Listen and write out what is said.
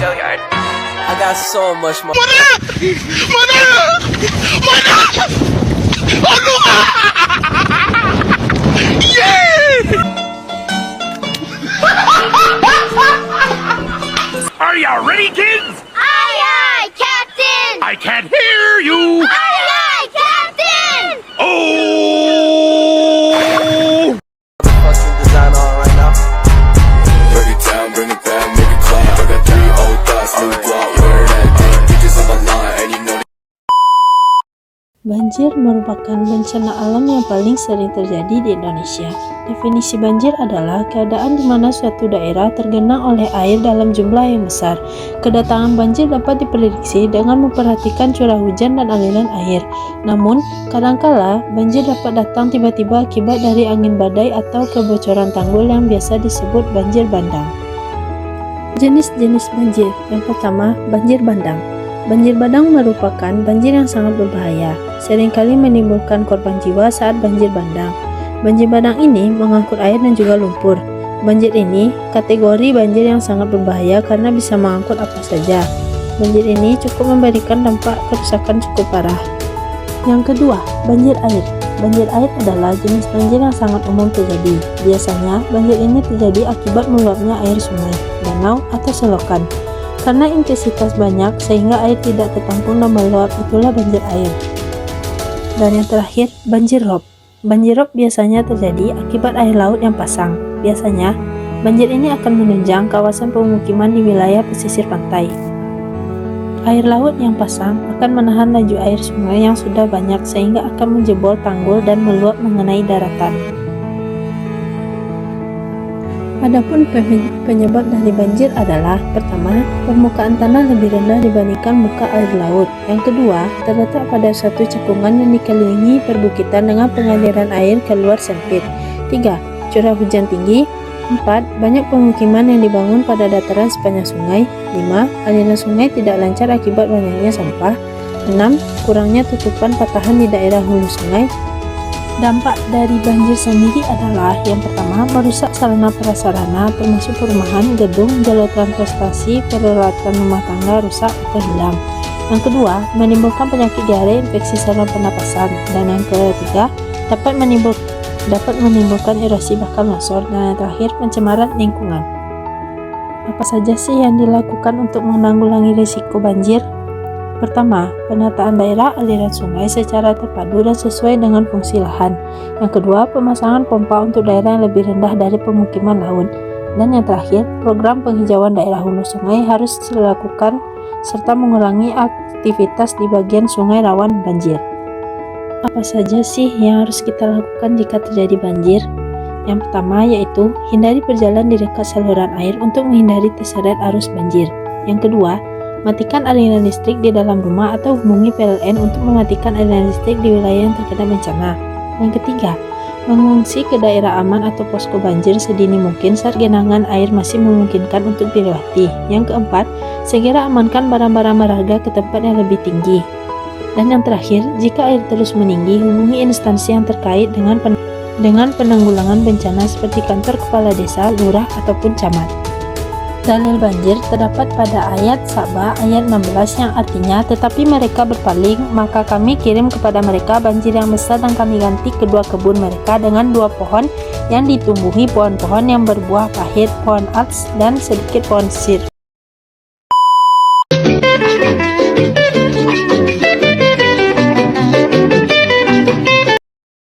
Gilliard. I got so much more. Are you ready, kids? Aye, aye, Captain! I can't hear you. Aye, aye, Captain! Oh! Fucking design on right now. Break it down, bring it back, make it clap. I got 3 old thoughts, new guap, wear that thing. Bitches on my line, and you know. Banjir merupakan bencana alam yang paling sering terjadi di Indonesia. Definisi banjir adalah keadaan di mana suatu daerah tergenang oleh air dalam jumlah yang besar. Kedatangan banjir dapat diprediksi dengan memperhatikan curah hujan dan aliran air. Namun, kadangkala banjir dapat datang tiba-tiba akibat dari angin badai atau kebocoran tanggul yang biasa disebut banjir bandang. Jenis-jenis banjir. Yang pertama, banjir bandang. Banjir bandang merupakan banjir yang sangat berbahaya, seringkali menimbulkan korban jiwa saat banjir bandang. Banjir bandang ini mengangkut air dan juga lumpur. Banjir ini kategori banjir yang sangat berbahaya karena bisa mengangkut apa saja. Banjir ini cukup memberikan dampak kerusakan cukup parah. Yang kedua, banjir air. Banjir air adalah jenis banjir yang sangat umum terjadi. Biasanya, banjir ini terjadi akibat meluapnya air sungai, danau, atau selokan. Karena intensitas banyak sehingga air tidak tertampung dan meluap, itulah banjir air. Dan yang terakhir, banjir rob. Banjir rob biasanya terjadi akibat air laut yang pasang. Biasanya, banjir ini akan menunjang kawasan pemukiman di wilayah pesisir pantai. Air laut yang pasang akan menahan laju air sungai yang sudah banyak sehingga akan menjebol tanggul dan meluap mengenai daratan. Adapun penyebab dari banjir adalah: pertama, permukaan tanah lebih rendah dibandingkan muka air laut. Yang kedua, terletak pada suatu cekungan yang dikelilingi perbukitan dengan pengaliran air keluar sempit. 3. Curah hujan tinggi. 4. Banyak pemukiman yang dibangun pada dataran sepanjang sungai. 5. Aliran sungai tidak lancar akibat banyaknya sampah. 6. Kurangnya tutupan patahan di daerah hulu sungai. Dampak dari banjir sendiri adalah: yang pertama, merusak sarana prasarana termasuk perumahan, gedung, jalur transportasi, peralatan rumah tangga rusak atau hilang. Yang kedua, menimbulkan penyakit diare, infeksi saluran pernapasan. Dan yang ketiga, dapat menimbulkan erosi bahkan longsor. Dan yang terakhir, pencemaran lingkungan. Apa saja sih yang dilakukan untuk menanggulangi risiko banjir? Pertama, penataan daerah aliran sungai secara terpadu dan sesuai dengan fungsi lahan. Yang kedua, pemasangan pompa untuk daerah yang lebih rendah dari pemukiman laut. Dan yang terakhir, program penghijauan daerah hulu sungai harus dilakukan serta mengurangi aktivitas di bagian sungai rawan banjir. Apa saja sih yang harus kita lakukan jika terjadi banjir? Yang pertama yaitu hindari berjalan di dekat saluran air untuk menghindari terseret arus banjir. Yang kedua, matikan aliran listrik di dalam rumah atau hubungi PLN untuk mematikan aliran listrik di wilayah yang terkena bencana. Yang ketiga, mengungsi ke daerah aman atau posko banjir sedini mungkin saat genangan air masih memungkinkan untuk dilewati. Yang keempat, segera amankan barang-barang berharga ke tempat yang lebih tinggi. Dan yang terakhir, jika air terus meninggi, hubungi instansi yang terkait dengan penanggulangan bencana seperti kantor kepala desa, lurah, ataupun camat. Dalil banjir terdapat pada ayat Sabah ayat 16 yang artinya, tetapi mereka berpaling, maka kami kirim kepada mereka banjir yang besar dan kami ganti kedua kebun mereka dengan 2 pohon yang ditumbuhi pohon-pohon yang berbuah pahit, pohon aks dan sedikit pohon sir.